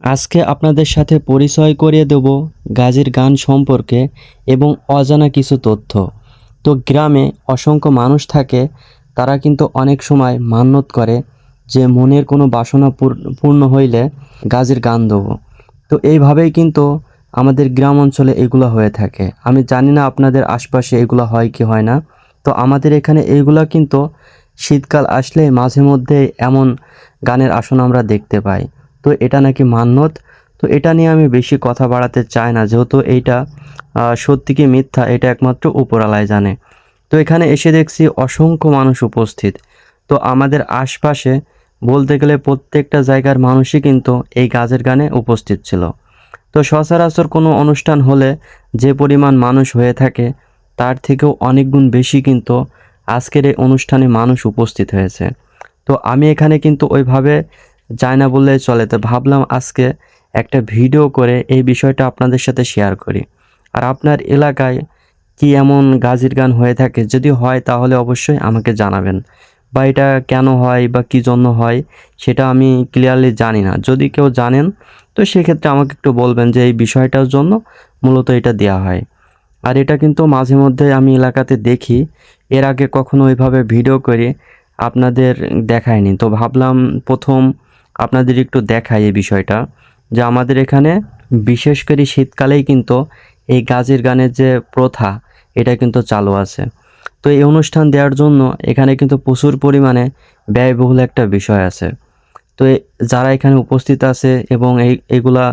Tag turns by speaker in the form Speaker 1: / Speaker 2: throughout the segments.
Speaker 1: আজকে আপনাদের সাথে পরিচয় করিয়ে দেব গাজীর গান সম্পর্কে এবং অজানা কিছু তথ্য। তো গ্রামে অসংখ্য মানুষ থাকে, তারা কিন্তু অনেক সময় মান্যত করে যে মনের কোনো বাসনা পূর্ণ হইলে গাজীর গান দেবো। তো এইভাবেই কিন্তু আমাদের গ্রাম অঞ্চলে এগুলো হয়ে থাকে। আমি জানি না আপনাদের আশপাশে এগুলো হয় কি হয় না। তো আমাদের এখানে এইগুলা কিন্তু শীতকাল আসলে মাঝে মধ্যে এমন গানের আসন আমরা দেখতে পাই। তো এটা নাকি মান্যত। তো এটা নিয়ে আমি বেশি কথা বাড়াতে চাই না, যেহেতু এইটা সত্যি কি মিথ্যা এটা একমাত্র উপরওয়ালাই জানে। তো এখানে এসে দেখছি অসংখ্য মানুষ উপস্থিত। তো আমাদের আশপাশে বলতে গেলে প্রত্যেকটা জায়গার মানুষই কিন্তু এই গাজের গানে উপস্থিত ছিল। তো সচরাচর কোনো অনুষ্ঠান হলে যে পরিমাণ মানুষ হয়ে থাকে তার থেকেও অনেক গুণ বেশি কিন্তু আজকের এই অনুষ্ঠানে মানুষ উপস্থিত হয়েছে। তো আমি এখানে কিন্তু ওইভাবে যাই না বললেই চলে। তো ভাবলাম আজকে একটা ভিডিও করে এই বিষয়টা আপনাদের সাথে শেয়ার করি। আর আপনার এলাকায় কি এমন গাজির গান হয়ে থাকে? যদি হয় তাহলে অবশ্যই আমাকে জানাবেন। বা এটা কেন হয় বা কী জন্য হয় সেটা আমি ক্লিয়ারলি জানি না। যদি কেউ জানেন তো সেক্ষেত্রে আমাকে একটু বলবেন যে এই বিষয়টার জন্য মূলত এটা দেয়া হয়। আর এটা কিন্তু মাঝে মধ্যে আমি এলাকাতে দেখি। এর আগে কখনো ওইভাবে ভিডিও করে আপনাদের দেখাইনি। তো ভাবলাম ১ম আপনাদের একটু দেখাই এই বিষয়টা। যে আমাদের এখানে বিশেষ করে শীতকালেই কিন্তু এই গাজির গানের যে প্রথা এটা কিন্তু চালু আছে। তো এই অনুষ্ঠান দেওয়ার জন্য এখানে কিন্তু প্রচুর পরিমাণে ব্যয়বহুল একটা বিষয় আছে। তো যারা এখানে উপস্থিত আছে এবং এগুলা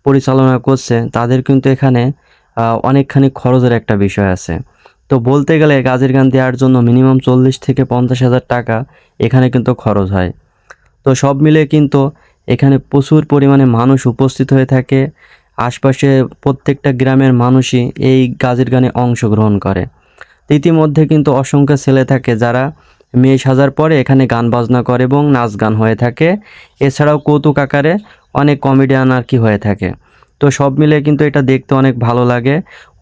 Speaker 1: পরিচালনা করছে তাদের কিন্তু এখানে অনেকখানি খরচের একটা বিষয় আছে। তো বলতে গেলে গাজীর গান দেওয়ার জন্য মিনিমাম ৪০ থেকে ৫০,০০০ টাকা এখানে কিন্তু খরচ হয়। তো সব মিলে কিন্তু এখানে প্রচুর পরিমাণে মানুষ উপস্থিত হয়ে থাকে। আশপাশে প্রত্যেকটা গ্রামের মানুষই এই গাজীর গানে অংশগ্রহণ করে। তো ইতিমধ্যে কিন্তু অসংখ্য ছেলে থাকে যারা মেয়ে সাজার পরে এখানে গান বাজনা করে এবং নাচ গান হয়ে থাকে। এছাড়াও কৌতুক আকারে অনেক কমেডিয়ান আর কি হয়ে থাকে। তো সব মিলে কিন্তু এটা দেখতে অনেক ভালো লাগে।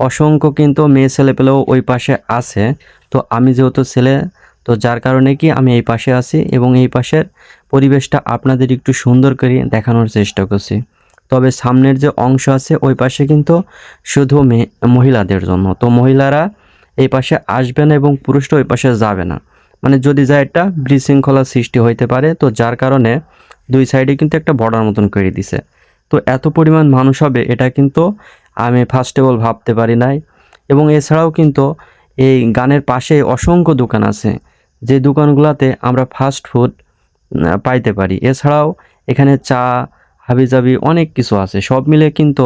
Speaker 1: অসংখ্য কিন্তু মেয়ে ছেলেপেলেও ওই পাশে আছে। তো আমি যেহেতু ছেলে, তো যার কারণে কি আমি এই পাশে আছি এবং এই পাশের পরিবেশটা আপনাদের একটু সুন্দর করে দেখানোর চেষ্টা করছি। তবে সামনের যে অংশ আছে ওই পাশে কিন্তু শুধু মহিলাদের জন্য। তো মহিলারা এই পাশে আসবে না এবং পুরুষটা ওই পাশে যাবে না। মানে যদি যায় একটা বিশৃঙ্খলার সৃষ্টি হইতে পারে। তো যার কারণে দুই সাইডে কিন্তু একটা বর্ডার মতন করে দিছে। তো এত পরিমাণ মানুষ হবে এটা কিন্তু আমি ফার্স্ট অফ অল ভাবতে পারি নাই। এবং এছাড়াও কিন্তু এই গানের পাশে অসংখ্য দোকান আছে, যে দোকানগুলোতে আমরা ফাস্ট ফুড পাইতে পারি। এছাড়াও এখানে চা, হাবিজাবি অনেক কিছু আছে। সব মিলে কিন্তু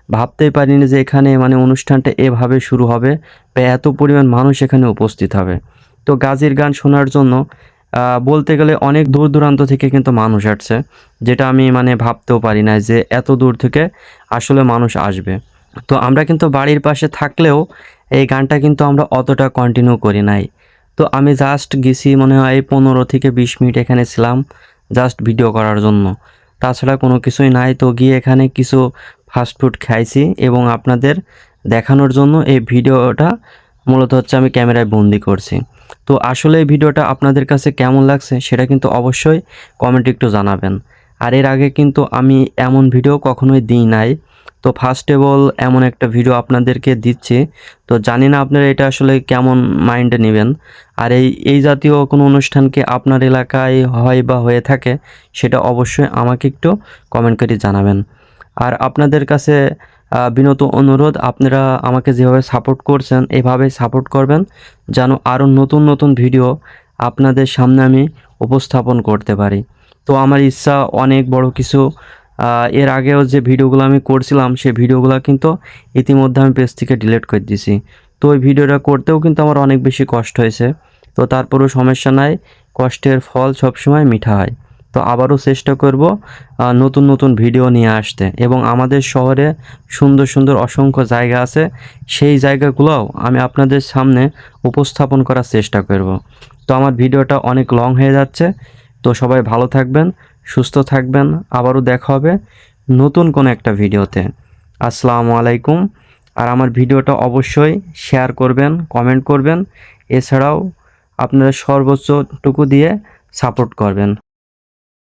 Speaker 1: ভাবতেই পারিনি যে এখানে মানে অনুষ্ঠানটা এভাবে শুরু হবে বা এত পরিমাণ মানুষ এখানে উপস্থিত হবে। তো গাজীর গান শোনার জন্য বলতে গেলে অনেক দূর দূরান্ত থেকে কিন্তু মানুষ আসছে, যেটা আমি মানে ভাবতেও পারি না যে এত দূর থেকে আসলে মানুষ আসবে। তো আমরা কিন্তু বাড়ির পাশে থাকলেও এই গানটা কিন্তু আমরা অতটা কন্টিনিউ করি নাই। তো আমি জাস্ট গেছি মনে হয় ১৫ থেকে ২০ মিনিট এখানে ছিলাম জাস্ট ভিডিও করার জন্য। তাছাড়া কোনো কিছুই নাই। তো গিয়ে এখানে কিছু ফাস্ট ফুড খাইছি এবং আপনাদের দেখানোর জন্য এই ভিডিওটা মূলত হচ্ছে আমি ক্যামেরায় বন্দি করছি। তো আসলে এই ভিডিওটা আপনাদের কাছে কেমন লাগছে সেটা কিন্তু অবশ্যই কমেন্টে একটু জানাবেন। আর এর আগে কিন্তু আমি এমন ভিডিও কখনোই দিই নাই। তো ফার্স্ট অফ অল এমন একটা ভিডিও আপনাদেরকে দিচ্ছি। তো জানি না আপনারা এটা আসলে কেমন মাইন্ডে নেবেন। আর এই জাতীয় কোনো অনুষ্ঠানকে আপনার এলাকায় হয় বা হয়ে থাকে সেটা অবশ্যই আমাকে একটু কমেন্ট করে জানাবেন। আর আপনাদের কাছে বিনত অনুরোধ, আপনারা আমাকে যেভাবে সাপোর্ট করছেন এভাবেই সাপোর্ট করবেন, যেন আরও নতুন নতুন ভিডিও আপনাদের সামনে আমি উপস্থাপন করতে পারি। তো আমার ইচ্ছা অনেক বড় কিছু। এর আগেও যে ভিডিওগুলো আমি করছিলাম সেই ভিডিওগুলো কিন্তু ইতিমধ্যে আমি পেজ থেকে ডিলিট করে দিয়েছি। তো ওই ভিডিওটা করতেও কিন্তু আমার অনেক বেশি কষ্ট হয়েছে। তো তারপরেও সমস্যা নাই, কষ্টের ফল সবসময় মিঠা হয়। তো আবারও চেষ্টা করব নতুন নতুন ভিডিও নিয়ে আসতে। এবং আমাদের শহরে সুন্দর সুন্দর অসংখ্য জায়গা আছে, সেই জায়গাগুলোও আমি আপনাদের সামনে উপস্থাপন করার চেষ্টা করব। তো আমার ভিডিওটা অনেক লং হয়ে যাচ্ছে। তো সবাই ভালো থাকবেন, সুস্থ থাকবেন। আবারও দেখা হবে নতুন কোনো একটা ভিডিওতে। আসসালামু আলাইকুম। আর আমার ভিডিওটা অবশ্যই শেয়ার করবেন, কমেন্ট করবেন। এছাড়াও আপনারা সর্বোচ্চটুকু দিয়ে সাপোর্ট করবেন।